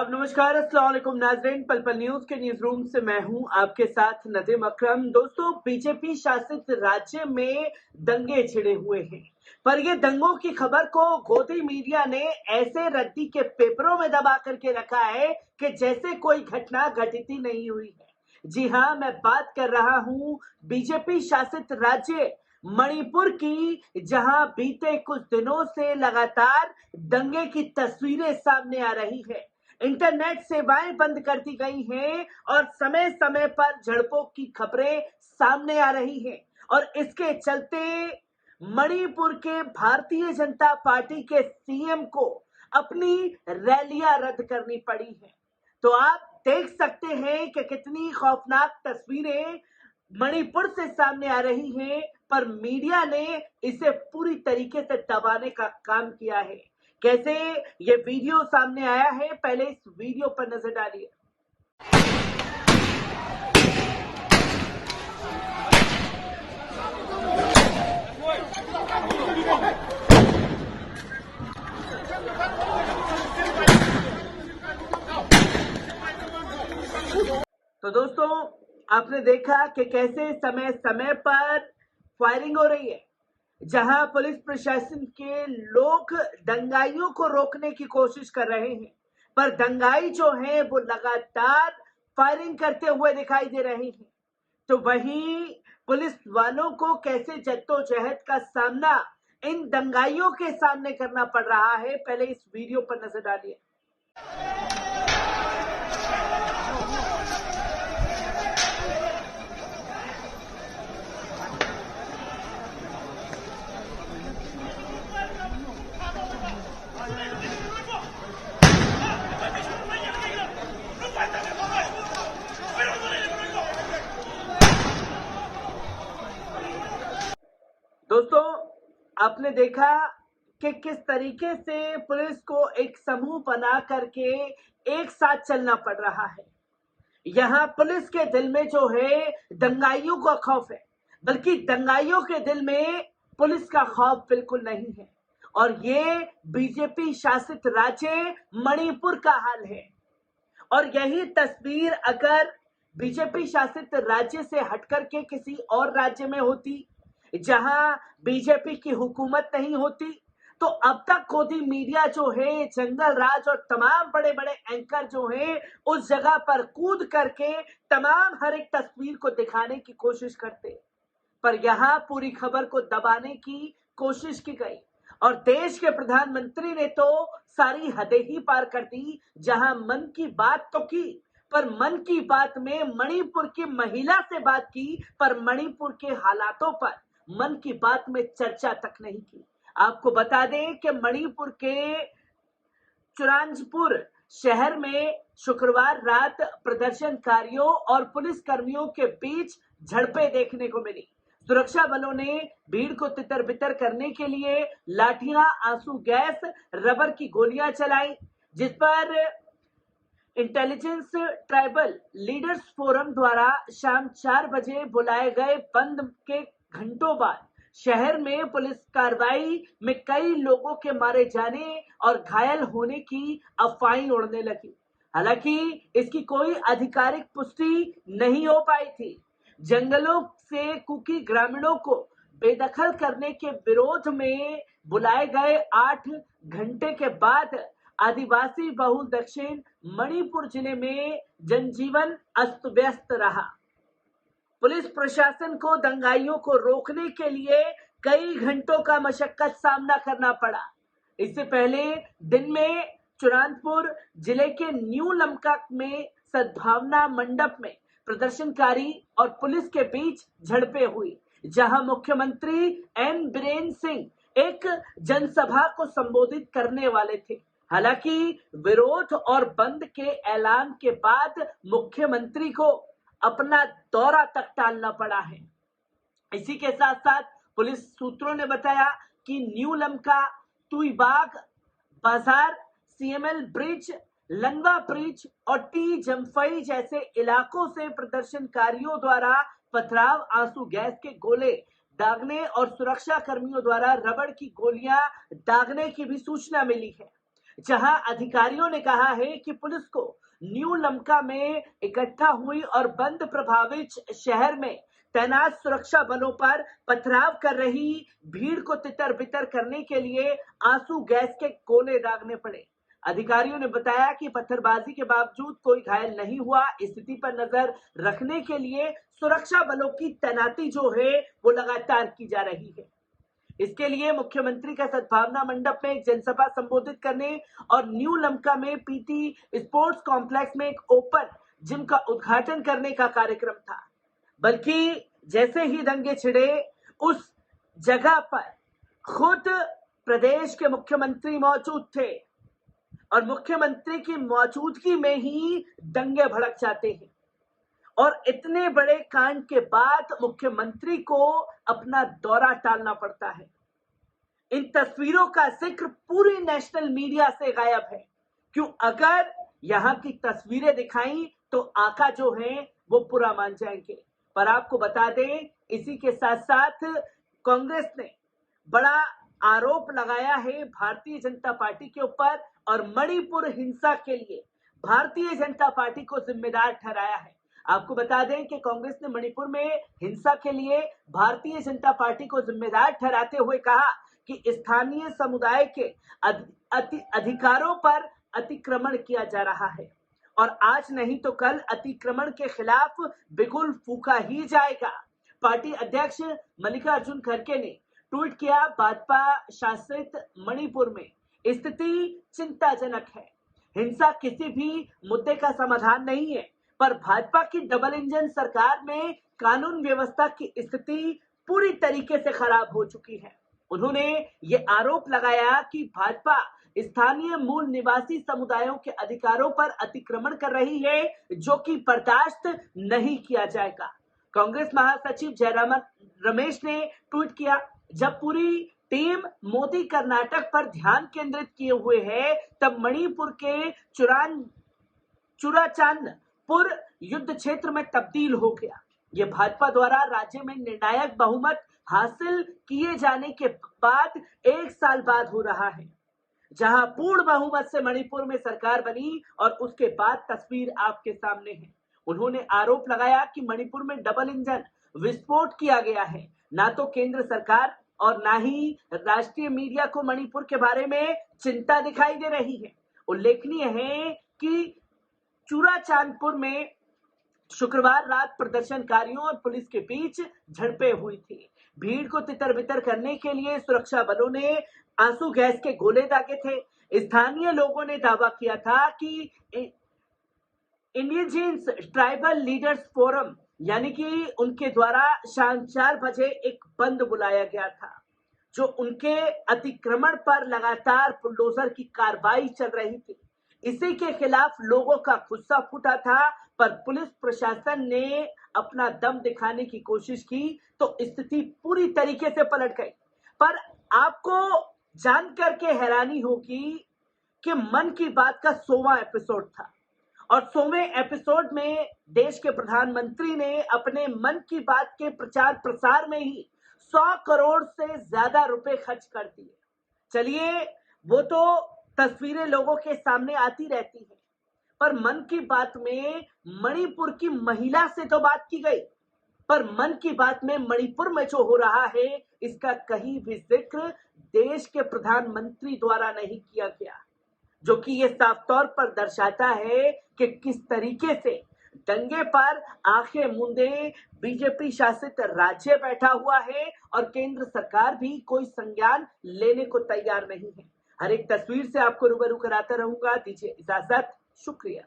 आदाब, नमस्कार, अस्सलाम वालेकुम नाज़रीन। पल पल न्यूज के न्यूज रूम से मैं हूं आपके साथ नदीम अकरम। दोस्तों, बीजेपी शासित राज्य में दंगे छिड़े हुए हैं, पर ये दंगों की खबर को गोदी मीडिया ने ऐसे रद्दी के पेपरों में दबा करके रखा है कि जैसे कोई घटना घटित ही नहीं हुई है। जी हाँ, मैं बात कर रहा हूं बीजेपी शासित राज्य मणिपुर की, जहां बीते कुछ दिनों से लगातार दंगे की तस्वीरें सामने आ रही है। इंटरनेट सेवाएं बंद कर दी गई हैं और समय समय पर झड़पों की खबरें सामने आ रही हैं, और इसके चलते मणिपुर के भारतीय जनता पार्टी के सीएम को अपनी रैलियां रद्द करनी पड़ी है। तो आप देख सकते हैं कि कितनी खौफनाक तस्वीरें मणिपुर से सामने आ रही हैं, पर मीडिया ने इसे पूरी तरीके से दबाने का काम किया है। कैसे ये वीडियो सामने आया है, पहले इस वीडियो पर नजर डालिए। तो दोस्तों, आपने देखा कि कैसे समय समय पर फायरिंग हो रही है, जहां पुलिस प्रशासन के लोग दंगाइयों को रोकने की कोशिश कर रहे हैं, पर दंगाई जो है वो लगातार फायरिंग करते हुए दिखाई दे रहे हैं। तो वहीं पुलिस वालों को कैसे जद्दोजहद का सामना इन दंगाइयों के सामने करना पड़ रहा है, पहले इस वीडियो पर नजर डालिए। दोस्तों, आपने देखा कि किस तरीके से पुलिस को एक समूह बना करके एक साथ चलना पड़ रहा है। यहाँ पुलिस के दिल में जो है दंगाइयों का खौफ है, बल्कि दंगाइयों के दिल में पुलिस का खौफ बिल्कुल नहीं है। और ये बीजेपी शासित राज्य मणिपुर का हाल है। और यही तस्वीर अगर बीजेपी शासित राज्य से हटकर के किसी और राज्य में होती, जहां बीजेपी की हुकूमत नहीं होती, तो अब तक गोदी मीडिया जो है, जंगल राज और तमाम बड़े बड़े एंकर जो हैं, उस जगह पर कूद करके तमाम हर एक तस्वीर को दिखाने की कोशिश करते, पर यहां पूरी खबर को दबाने की कोशिश की गई। और देश के प्रधानमंत्री ने तो सारी हदें ही पार कर दी। जहां मन की बात तो की, पर मन की बात में मणिपुर की महिला से बात की, पर मणिपुर के हालातों पर मन की बात में चर्चा तक नहीं की। आपको बता दें कि मणिपुर के चुरांजपुर शहर में शुक्रवार रात प्रदर्शनकारियों और पुलिस कर्मियों के बीच झड़पें देखने को मिली। सुरक्षा बलों ने भीड़ को तितर बितर करने के लिए लाठियां, आंसू गैस, रबर की गोलियां चलाई, जिस पर इंटेलिजेंस ट्राइबल लीडर्स फोरम द्वारा शाम 4 बजे बुलाए गए बंद के घंटों बाद शहर में पुलिस कार्रवाई में कई लोगों के मारे जाने और घायल होने की अफवाहें उड़ने लगी। हालांकि इसकी कोई आधिकारिक पुष्टि नहीं हो पाई थी। जंगलों से कुकी ग्रामीणों को बेदखल करने के विरोध में बुलाए गए 8 घंटे के बाद आदिवासी बहुल दक्षिण मणिपुर जिले में जनजीवन अस्त व्यस्त रहा। पुलिस प्रशासन को दंगाइयों को रोकने के लिए कई घंटों का मशक्कत सामना करना पड़ा। इससे पहले दिन में चुरांदपुर जिले के न्यू लमका में सद्भावना मंडप में प्रदर्शनकारी और पुलिस के बीच झड़पें हुई, जहां मुख्यमंत्री एन बीरेन सिंह एक जनसभा को संबोधित करने वाले थे। हालांकि विरोध और बंद के ऐलान के बाद मुख्यमंत्री को अपना दौरा तक टालना पड़ा है। इसी के साथ साथ पुलिस सूत्रों ने बताया कि न्यू लमका, तुईबाग बाजार, सीएमएल ब्रिज, लंगा ब्रिज और टी जम्फई जैसे इलाकों से प्रदर्शनकारियों द्वारा पथराव, आंसू गैस के गोले दागने और सुरक्षा कर्मियों द्वारा रबड़ की गोलियां दागने की भी सूचना मिली है। जहां अधिकारियों ने कहा है कि पुलिस को न्यू लमका में इकट्ठा हुई और बंद प्रभावित शहर में तैनात सुरक्षा बलों पर पथराव कर रही भीड़ को तितर बितर करने के लिए आंसू गैस के गोले दागने पड़े। अधिकारियों ने बताया कि पत्थरबाजी के बावजूद कोई घायल नहीं हुआ। स्थिति पर नजर रखने के लिए सुरक्षा बलों की तैनाती जो है वो लगातार की जा रही है। इसके लिए मुख्यमंत्री का सद्भावना मंडप में एक जनसभा संबोधित करने और न्यू लमका में पीटी स्पोर्ट्स कॉम्प्लेक्स में एक ओपन जिम का उद्घाटन करने का कार्यक्रम था। बल्कि जैसे ही दंगे छिड़े उस जगह पर खुद प्रदेश के मुख्यमंत्री मौजूद थे और मुख्यमंत्री की मौजूदगी में ही दंगे भड़क जाते हैं और इतने बड़े कांड के बाद मुख्यमंत्री को अपना दौरा टालना पड़ता है। इन तस्वीरों का जिक्र पूरी नेशनल मीडिया से गायब है। क्यों? अगर यहाँ की तस्वीरें दिखाई तो आका जो हैं वो पूरा मान जाएंगे। पर आपको बता दें, इसी के साथ साथ कांग्रेस ने बड़ा आरोप लगाया है भारतीय जनता पार्टी के ऊपर और मणिपुर हिंसा के लिए भारतीय जनता पार्टी को जिम्मेदार ठहराया है। आपको बता दें कि कांग्रेस ने मणिपुर में हिंसा के लिए भारतीय जनता पार्टी को जिम्मेदार ठहराते हुए कहा कि स्थानीय समुदाय के अधिकारों पर अतिक्रमण किया जा रहा है और आज नहीं तो कल अतिक्रमण के खिलाफ बिगुल फूंका ही जाएगा। पार्टी अध्यक्ष मल्लिकार्जुन खड़गे ने ट्वीट किया, भाजपा शासित मणिपुर में स्थिति चिंताजनक है। हिंसा किसी भी मुद्दे का समाधान नहीं है, पर भाजपा की डबल इंजन सरकार में कानून व्यवस्था की स्थिति पूरी तरीके से खराब हो चुकी है। उन्होंने ये आरोप लगाया कि भाजपा स्थानीय मूल निवासी समुदायों के अधिकारों पर अतिक्रमण कर रही है, जो कि बर्दाश्त नहीं किया जाएगा। कांग्रेस महासचिव जयराम रमेश ने ट्वीट किया, जब पूरी टीम मोदी कर्नाटक पर ध्यान केंद्रित किए हुए है, तब मणिपुर के चुराचांदपुर युद्ध क्षेत्र में तब्दील हो गया। ये भाजपा द्वारा राज्य में निर्णायक बहुमत हासिल किए जाने के बाद 1 साल बाद हो रहा है, जहां पूर्ण बहुमत से मणिपुर में सरकार बनी और उसके बाद तस्वीर आपके सामने है। उन्होंने आरोप लगाया कि मणिपुर में डबल इंजन विस्फोट किया गया है। ना तो केंद्र सरकार और ना ही राष्ट्रीय मीडिया को मणिपुर के बारे में चिंता दिखाई दे रही है। उल्लेखनीय है कि चुराचांदपुर में शुक्रवार रात प्रदर्शनकारियों और पुलिस के बीच झड़पें हुई थी। भीड़ को तितर बितर करने के लिए सुरक्षा बलों ने आंसू गैस के गोले दागे थे। स्थानीय लोगों ने दावा किया था कि इंडिजिनस ट्राइबल लीडर्स फोरम यानी कि उनके द्वारा शाम 4 बजे एक बंद बुलाया गया था, जो उनके अतिक्रमण पर लगातार बुलडोजर की कार्रवाई चल रही थी। इसी के खिलाफ लोगों का गुस्सा फूटा था, पर पुलिस प्रशासन ने अपना दम दिखाने की कोशिश की तो स्थिति पूरी तरीके से पलट गई। पर आपको जानकर के हैरानी होगी कि मन की बात का 100वां एपिसोड था और 100वें एपिसोड में देश के प्रधानमंत्री ने अपने मन की बात के प्रचार प्रसार में ही 100 करोड़ से ज्यादा रुपए खर्च कर दिए। चलिए, वो तो तस्वीरें लोगों के सामने आती रहती हैं, पर मन की बात में मणिपुर की महिला से तो बात की गई, पर मन की बात में मणिपुर में जो हो रहा है इसका कहीं भी जिक्र देश के प्रधानमंत्री द्वारा नहीं किया गया, जो कि ये साफ तौर पर दर्शाता है कि किस तरीके से दंगे पर आंखें मूंदे बीजेपी शासित राज्य बैठा हुआ है और केंद्र सरकार भी कोई संज्ञान लेने को तैयार नहीं है। हर एक तस्वीर से आपको रूबरू कराता रहूंगा। दीजिए इजाजत, शुक्रिया।